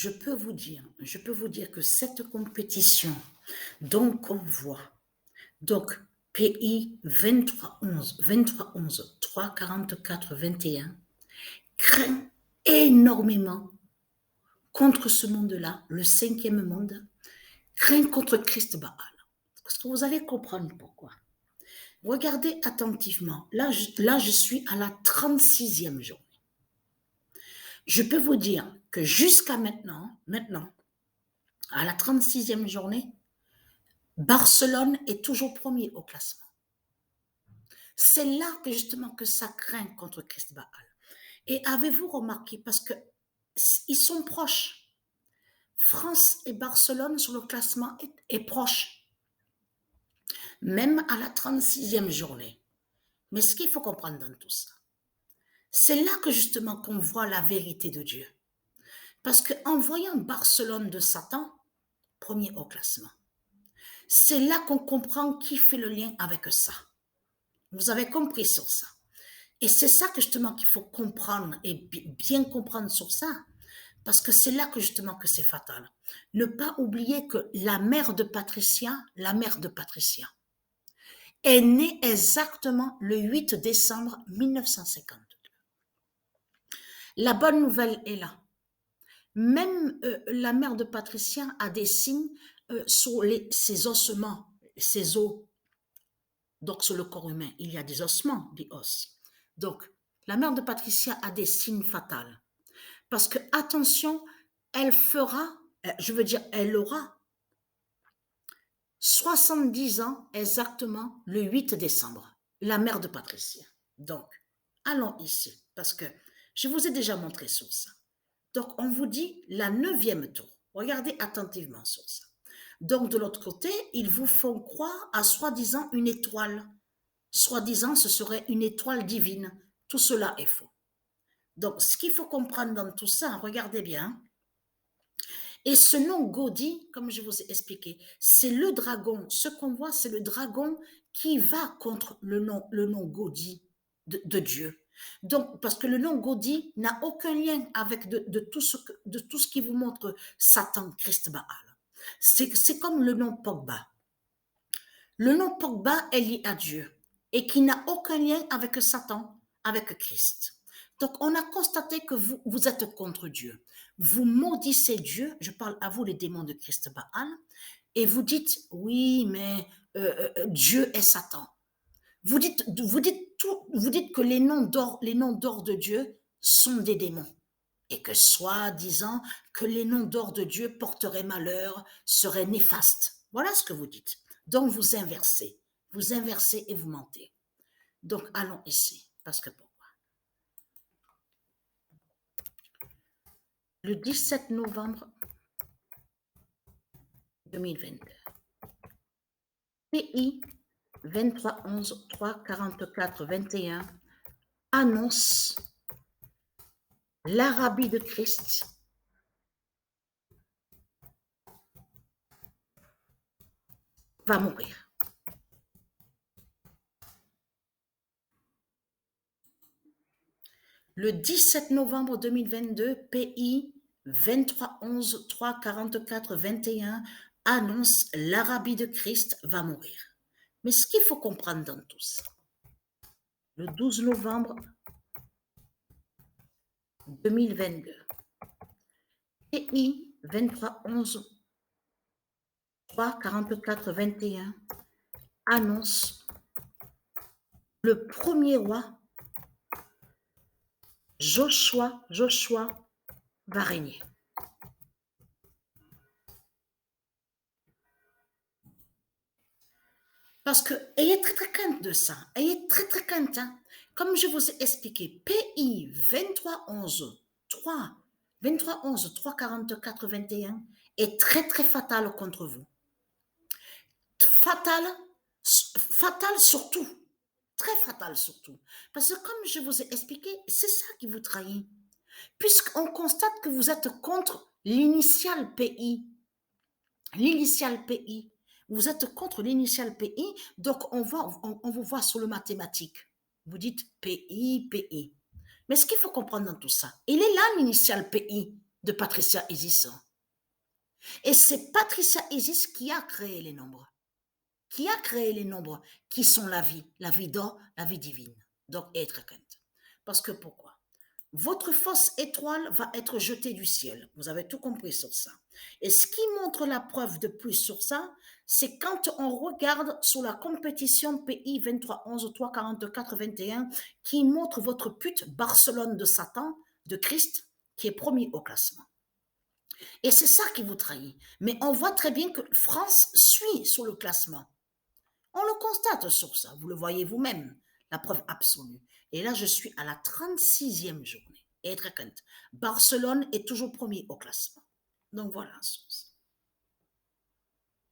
je peux vous dire que cette compétition, donc on voit, donc PI 2311, 344, 21, craint énormément contre ce monde-là, le cinquième monde, craint contre Christ Baal. Parce que vous allez comprendre pourquoi. Regardez attentivement. Là, je suis à la 36e journée. Je peux vous dire que jusqu'à maintenant, à la 36e journée, Barcelone est toujours premier au classement. C'est là que justement que ça craint contre Christ Baal. Et avez-vous remarqué, parce que ils sont proches. France et Barcelone sur le classement est proche, même à la 36e journée. Mais ce qu'il faut comprendre dans tout ça, c'est là que justement qu'on voit la vérité de Dieu. Parce qu'en voyant Barcelone de Satan, premier au classement, c'est là qu'on comprend qui fait le lien avec ça. Vous avez compris sur ça. Et c'est ça que justement qu'il faut comprendre et bien comprendre sur ça. Parce que c'est là que justement que c'est fatal. Ne pas oublier que la mère de Patricia, est née exactement le 8 décembre 1952. La bonne nouvelle est là. Même la mère de Patricia a des signes sur ses ossements, ses os. Donc sur le corps humain, il y a des ossements, des os. Donc la mère de Patricia a des signes fatals. Parce que, attention, elle aura 70 ans exactement le 8 décembre, la mère de Patricia. Donc, allons ici, parce que je vous ai déjà montré sur ça. Donc, on vous dit la 9e tour. Regardez attentivement sur ça. Donc, de l'autre côté, ils vous font croire à soi-disant une étoile. Soi-disant, ce serait une étoile divine. Tout cela est faux. Donc, ce qu'il faut comprendre dans tout ça, regardez bien. Et ce nom Gaudi, comme je vous ai expliqué, c'est le dragon. Ce qu'on voit, c'est le dragon qui va contre le nom Gaudi de Dieu. Donc, parce que le nom Gaudi n'a aucun lien avec de tout ce qui vous montre Satan, Christ Baal. C'est comme le nom Pogba. Le nom Pogba est lié à Dieu et qui n'a aucun lien avec Satan, avec Christ. Donc, on a constaté que vous êtes contre Dieu. Vous maudissez Dieu, je parle à vous les démons de Christ Baal, et vous dites, oui, mais Dieu est Satan. Vous dites que les noms d'or de Dieu sont des démons. Et que soi-disant que les noms d'or de Dieu porteraient malheur, seraient néfastes. Voilà ce que vous dites. Donc vous inversez et vous mentez. Donc allons ici, parce que pourquoi? Le 17 novembre 2022, PI 2311 344 21 annonce l'Arabie de Christ va mourir. Le 17 novembre 2022, PI 2311 344 21 annonce l'Arabie de Christ va mourir. Mais ce qu'il faut comprendre dans tout ça, le 12 novembre 2022, PI 2311 344 21 annonce le premier roi Joshua va régner. Parce que, ayez très crainte de ça. Ayez très crainte. Hein. Comme je vous ai expliqué, PI 2311 344 21 est très fatal contre vous. Fatal surtout. Très fatal surtout. Parce que comme je vous ai expliqué, c'est ça qui vous trahit. Puisqu'on constate que vous êtes contre l'initiale PI. L'initiale PI. Vous êtes contre l'initiale PI, donc on vous voit sur le mathématique. Vous dites PI. Mais ce qu'il faut comprendre dans tout ça, il est là l'initiale PI. de Patricia Isis. Et c'est Patricia Isis qui a créé les nombres. Qui a créé les nombres qui sont la vie d'or, la vie divine. Donc, être quinte. Parce que pourquoi? Votre fausse étoile va être jetée du ciel. Vous avez tout compris sur ça. Et ce qui montre la preuve de plus sur ça, c'est quand on regarde sur la compétition PI 2311 344 21 qui montre votre pute Barcelone de Satan, de Christ, qui est premier au classement. Et c'est ça qui vous trahit. Mais on voit très bien que France suit sur le classement. On le constate sur ça. Vous le voyez vous-même. La preuve absolue. Et là, je suis à la 36e journée. Et très contente. Barcelone est toujours premier au classement. Donc voilà.